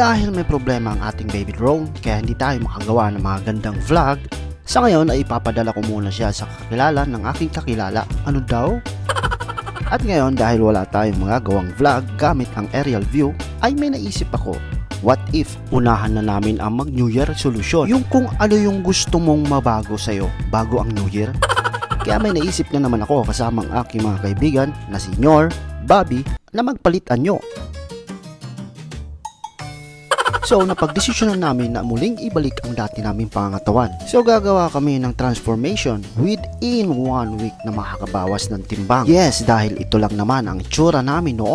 dahil may problema ang ating baby drone kaya hindi tayo makagawa ng mga gandang vlog, sa ngayon ay ipapadala ko muna siya sa kakilala ng aking kakilala. Ano daw? At ngayon dahil wala tayong mga gawang vlog gamit ang aerial view, ay may naisip ako. What if unahan na namin ang mag New Year resolution? Yung kung ano yung gusto mong mabago sa'yo bago ang New Year? Kaya may naisip na naman ako kasama ang aking mga kaibigan na si Nyor, Bobby na magpalit anyo. So napagdesisyonan namin na muling ibalik ang dati naming pangangatawan. So gagawa kami ng transformation within 1 week na makakabawas ng timbang. Yes, dahil ito lang naman ang itsura namin noon.